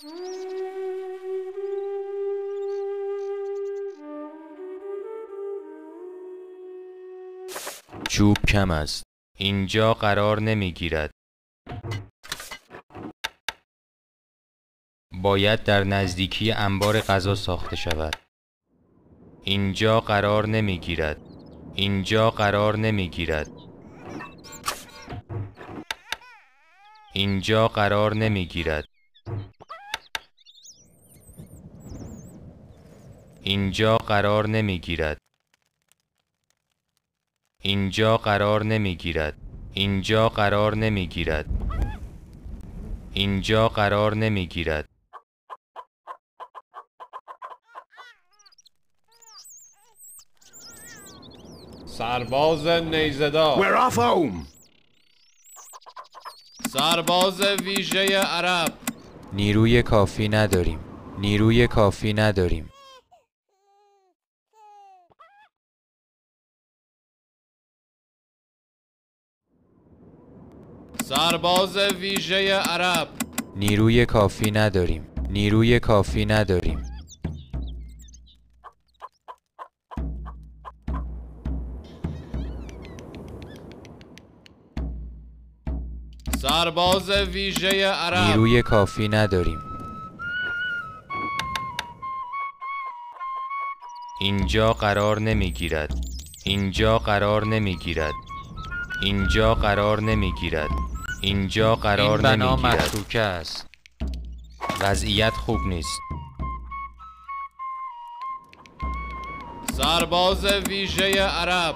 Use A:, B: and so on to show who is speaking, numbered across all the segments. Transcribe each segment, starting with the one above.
A: چوب کم است. اینجا قرار نمیگیرد. باید در نزدیکی انبار غذا ساخته شود. اینجا قرار نمیگیرد. اینجا قرار نمیگیرد. اینجا قرار نمیگیرد. اینجا قرار نمیگیرد. اینجا قرار نمیگیرد. اینجا قرار نمیگیرد. اینجا قرار نمیگیرد.
B: سرباز نیزه‌دار.
C: We're off home.
B: سرباز ویژه عرب.
A: نیروی کافی نداریم. نیروی کافی نداریم.
B: سرباز ویژه عرب.
A: نیروی کافی نداریم. نیروی کافی نداریم.
B: سرباز ویژه عرب.
A: نیروی کافی نداریم. اینجا قرار نمیگیرد. اینجا قرار نمیگیرد. اینجا قرار نمیگیرد. اینجا قرار نمیگیرد. این بنا متروکه است. وضعیت خوب نیست.
B: سرباز ویژه عرب.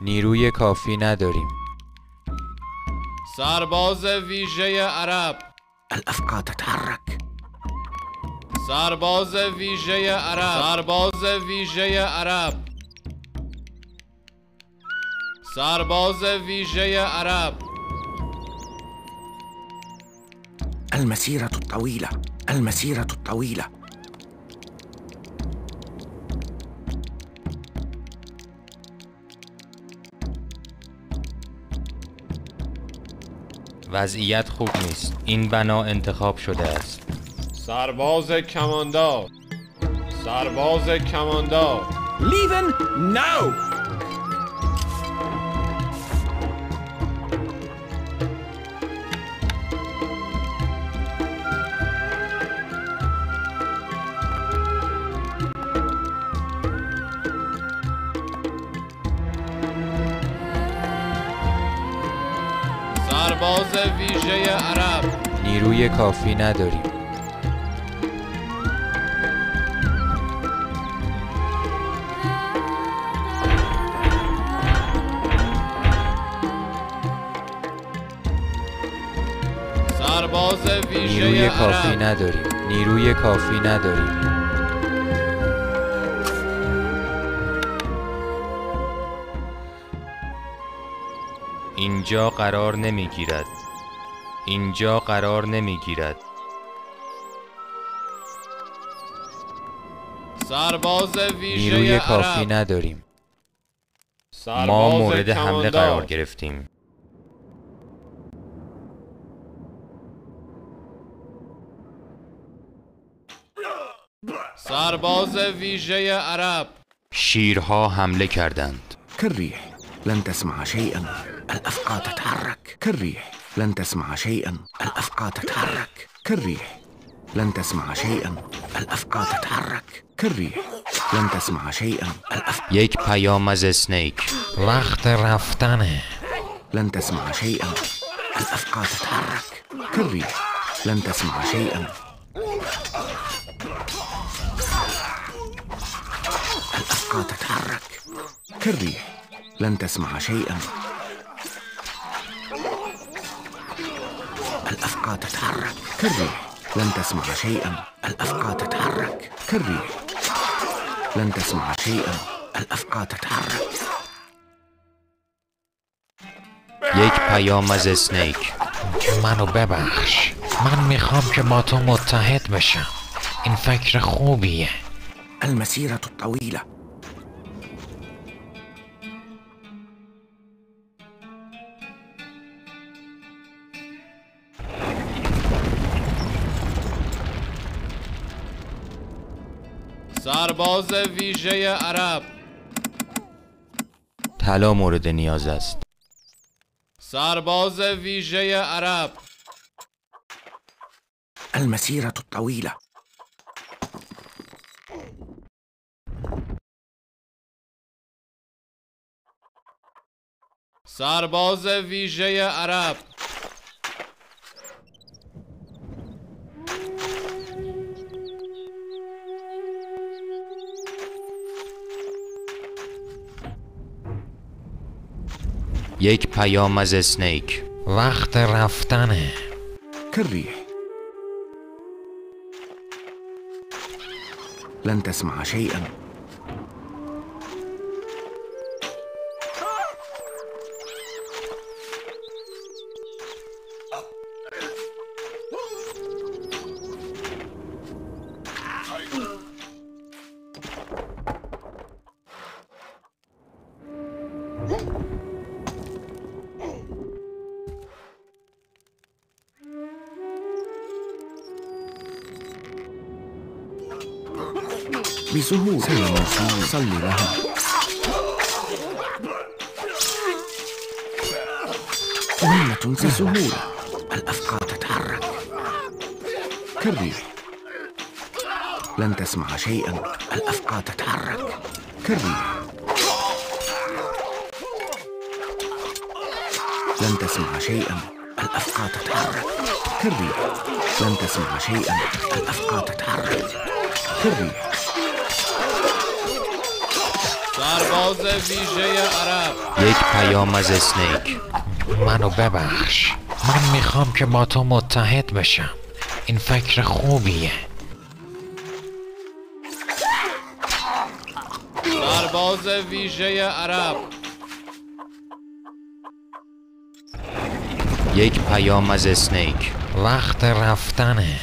A: نیروی کافی نداریم.
B: سرباز ویژه عرب.
C: الأفقى تتحرك.
B: سرباز ویژه عرب. سرباز ویژه عرب. سرباز ویژه عرب.
C: المسيرة الطويلة. المسيرة الطويلة.
A: وضعیت خوب نیست. این بنا انتخاب شده است.
B: سرباز کماندار. سرباز کماندار.
C: Leaving now.
B: سرباز ویژه عرب.
A: نیروی کافی نداریم.
B: سرباز ویژه
A: نیروی کافی
B: عرب.
A: نداریم. نیروی کافی نداریم. اینجا قرار نمیگیرد. اینجا قرار نمیگیرد.
B: سرباز ویژه
A: نیروی کافی
B: عرب.
A: نداریم.
B: سرباز
A: ما مورد حمله
B: کماندار.
A: قرار گرفتیم.
B: سرباز ویژه عرب.
A: شیرها حمله کردند.
C: كالريح لن تسمع شيئا. الأفقى تتحرك. كالريح لن تسمع شيئا. الأفقى تتحرك. كالريح لن تسمع شيئا. الأفقى تتحرك. كالريح لن تسمع شيئا. الأفقى.
A: یک پیام از اسنیک. وقت رفتنه.
C: لن تسمع شيئا. الأفقى تتحرك. كالريح لن تسمع شيئا. الأفقى تتحرك. كالريح لن تسمع شيئا. الأفقى تتحرك. كالريح لن تسمع شيئا. الأفقى تتحرك. كالريح لن تسمع شيئا. الأفقى تتحرك.
A: یک پیام از اسنیک.
D: منو ببخش. من میخوام که با تو متحد بشم. این فکر خوبیه.
C: المسيرة الطويلة.
B: سرباز ویژه عرب.
A: طلا مورد نیاز است.
B: سرباز ویژه عرب.
C: المسيرة الطويلة.
B: سرباز ویژه عرب.
A: یک پیام از اسنیک.
D: وقت رفتنه.
C: كالريح. لن تسمع شيئا. بسهولة. صلي لها. مهمة بسهولة. الأفقار تتحرك كالريح. لن تسمع شيئا. الأفقار تتحرك كالريح. لن تسمع شيئا. الأفقار تتحرك كالريح. لن تسمع شيئا. الأفقار تتحرك كالريح.
B: سرباز ویژه عرب.
A: یک پیام از اسنیک.
D: منو ببخش. من میخوام که با تو متحد بشم. این فکر خوبیه.
B: سرباز ویژه عرب.
A: یک پیام از اسنیک.
D: وقت رفتنه.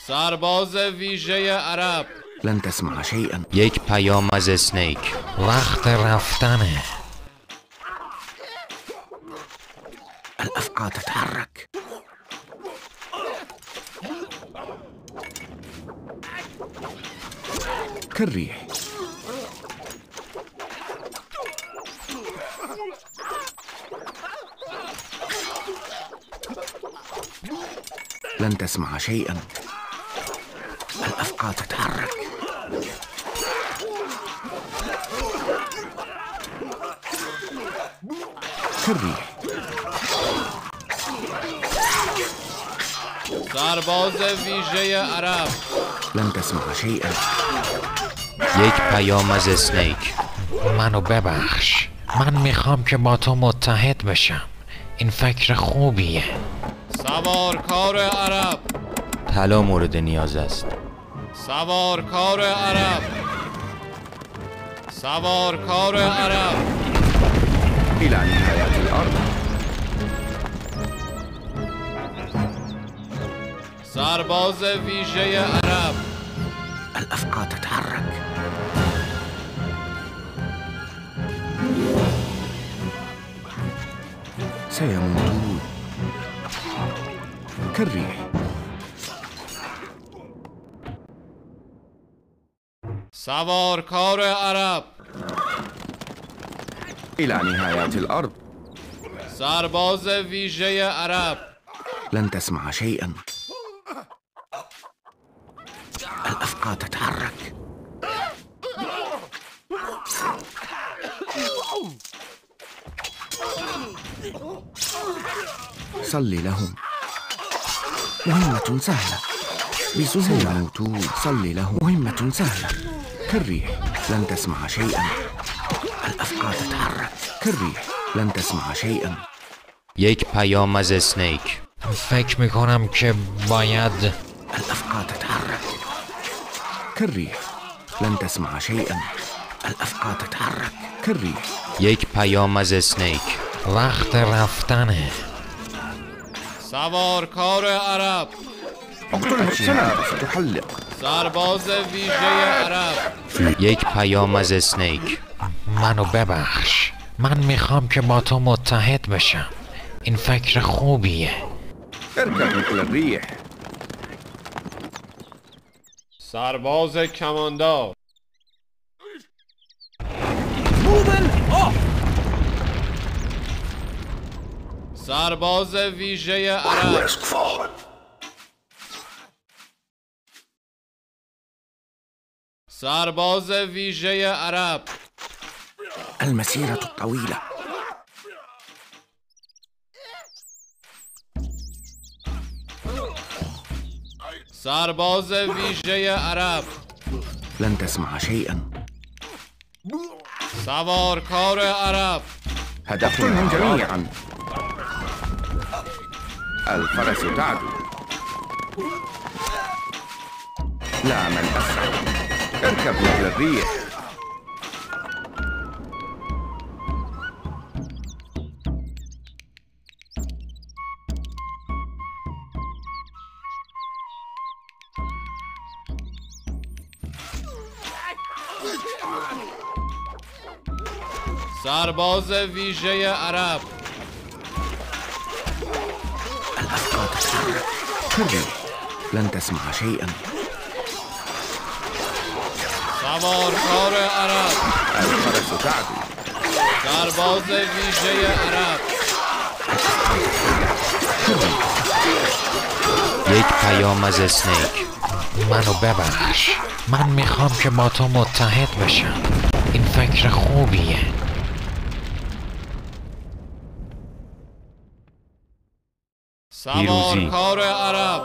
B: سرباز ویژه عرب.
C: لن تسمع شيئا.
A: یک پیام از اسنیک.
D: وقت رفتنه.
C: الأفقار تتحرك. كالريح. لن تسمع شيئا. الأفقار تتحرك. كالريح.
B: سرباز ویژه عرب.
C: لن تسمع شيئا.
A: یک پیام از اسنیک.
D: منو ببخش. من میخوام که با تو متحد بشم. این فکر خوبیه.
B: سوارکار عرب.
A: طلا مورد نیاز است.
B: سوارکار عرب. سوارکار عرب.
C: إلى نهاية الأرض.
B: سرباز ویژه عرب.
C: الأفقار تتحرك. سيموتون كالريح.
B: سوارکار عرب.
C: إلى نهاية الأرض.
B: سرباز ویژه عرب.
C: لن تسمع شيئا. الأفقار تتحرك. صلي لهم. مهمة سهلة. بسهولة. سيموتون. صلي لهم. مهمة سهلة كالريح. لن تسمع شيئا. الأفقار تتحرك كالريح. لن تسمع شيئا.
A: یک پیام از اسنیک.
D: فکر میکنم که باید.
C: الأفقار تتحرك كالريح. لن تسمع شيئا. الأفقار تتحرك كالريح.
A: یک پیام از اسنیک.
D: وقت رفتنه.
B: سوارکار عرب.
C: اقتلها السنابل ستحلق.
B: سرباز ویژه عرب.
A: یک پیام از اسنیک.
D: منو ببخش. من میخوام که با تو متحد بشم. این فکر خوبیه.
C: اركب مثل الريح.
B: سرباز کماندار. سرباز ویژه عرب. سرباز ویژه عرب.
C: المسيرة الطويلة.
B: سرباز ویژه عرب.
C: لن تسمع شيئا.
B: سوارکار عرب.
C: هدفهم جميعا. الفرس تعدو. لا من أسرع. اركب مثل الريح.
B: سرباز ویژه عرب.
C: الأفقاد تتحرك كالريح. لن تسمع شيئا.
B: سوارکار عرب.
C: الفرس تعدو.
B: سرباز ویژه عرب.
A: یک پیام از اسنیک.
D: منو ببخش. من میخوام که با تو متحد بشم. این فکر خوبیه.
B: سوارکار عرب.